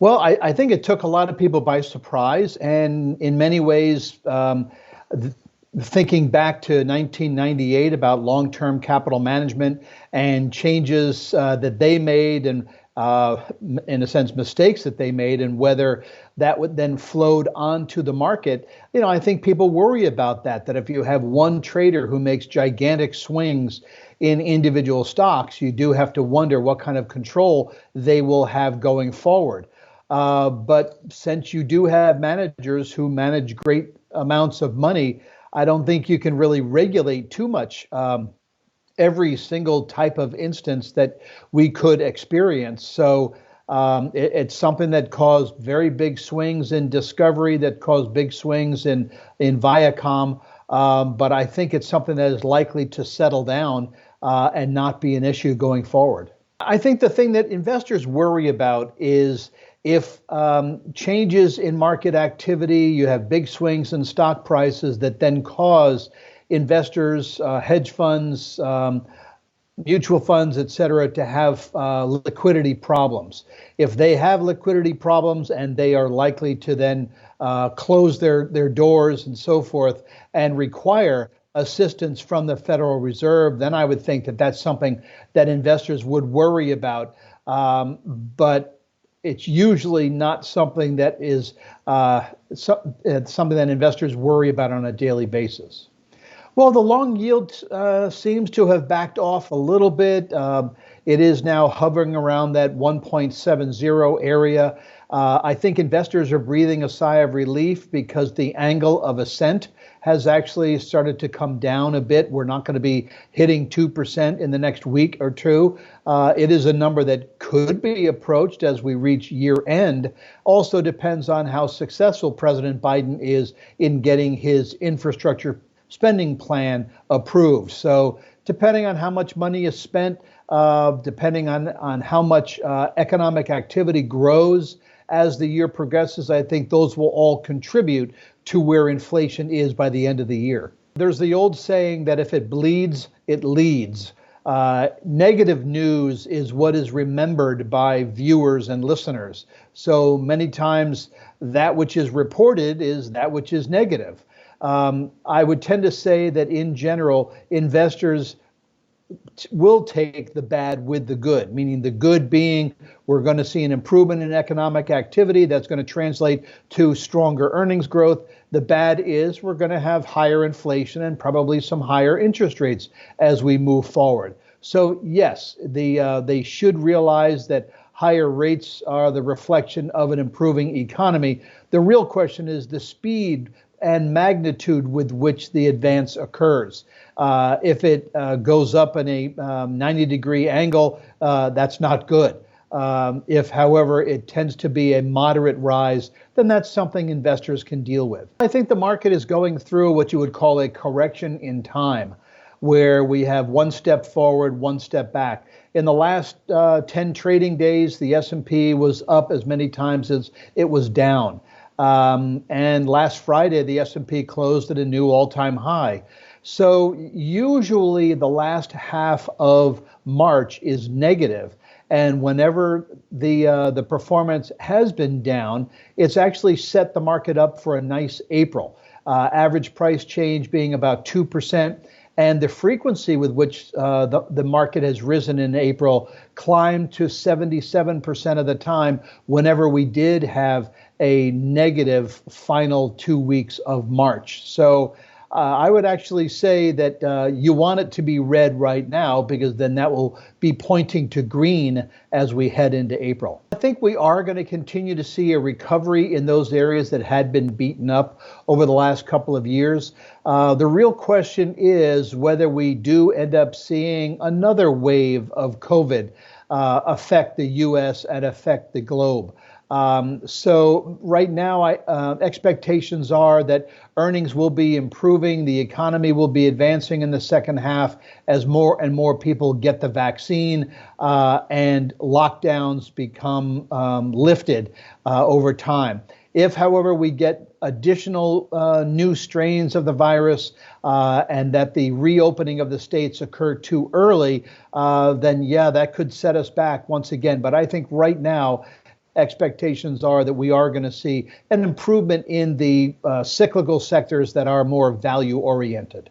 Well, I think it took a lot of people by surprise, and in many ways, thinking back to 1998 about long-term capital management and changes that they made, and in a sense, mistakes that they made, and whether that would then flowed onto the market. I think people worry about that if you have one trader who makes gigantic swings in individual stocks, you do have to wonder what kind of control they will have going forward. But since you do have managers who manage great amounts of money, I don't think you can really regulate too much every single type of instance that we could experience. So it's something that caused very big swings in Discovery, that caused big swings in Viacom. But I think it's something that is likely to settle down and not be an issue going forward. I think the thing that investors worry about is if changes in market activity, you have big swings in stock prices that then cause investors, hedge funds, mutual funds, et cetera, to have liquidity problems. If they have liquidity problems and they are likely to then close their doors and so forth and require assistance from the Federal Reserve, then I would think that that's something that investors would worry about. But it's usually not something that is something that investors worry about on a daily basis. Well, the long yield seems to have backed off a little bit. It is now hovering around that 1.70 area. I think investors are breathing a sigh of relief because the angle of ascent has actually started to come down a bit. We're not going to be hitting 2% in the next week or two. It is a number that could be approached as we reach year end. Also depends on how successful President Biden is in getting his infrastructure spending plan approved. So depending on how much money is spent, depending on how much economic activity grows as the year progresses, I think those will all contribute to where inflation is by the end of the year. There's the old saying that if it bleeds, it leads. Negative news is what is remembered by viewers and listeners. So many times that which is reported is that which is negative. I would tend to say that in general, investors will take the bad with the good, meaning the good being we're going to see an improvement in economic activity that's going to translate to stronger earnings growth. The bad is we're going to have higher inflation and probably some higher interest rates as we move forward. So yes, they should realize that higher rates are the reflection of an improving economy. The real question is the speed and magnitude with which the advance occurs. If it goes up in a 90-degree angle, that's not good. If, however, it tends to be a moderate rise, then that's something investors can deal with. I think the market is going through what you would call a correction in time, where we have one step forward, one step back. In the last 10 trading days, the S&P was up as many times as it was down. And last Friday, the S&P closed at a new all-time high. So usually the last half of March is negative. And whenever the performance has been down, it's actually set the market up for a nice April. Average price change being about 2%. And the frequency with which the market has risen in April climbed to 77% of the time whenever we did have a negative final 2 weeks of March. So I would actually say that you want it to be red right now, because then that will be pointing to green as we head into April. I think we are going to continue to see a recovery in those areas that had been beaten up over the last couple of years. The real question is whether we do end up seeing another wave of COVID affect the U.S. and affect the globe. So right now, expectations are that earnings will be improving, the economy will be advancing in the second half as more and more people get the vaccine and lockdowns become lifted over time. If, however, we get additional new strains of the virus and that the reopening of the states occur too early, then yeah, that could set us back once again. But I think right now, expectations are that we are going to see an improvement in the cyclical sectors that are more value oriented.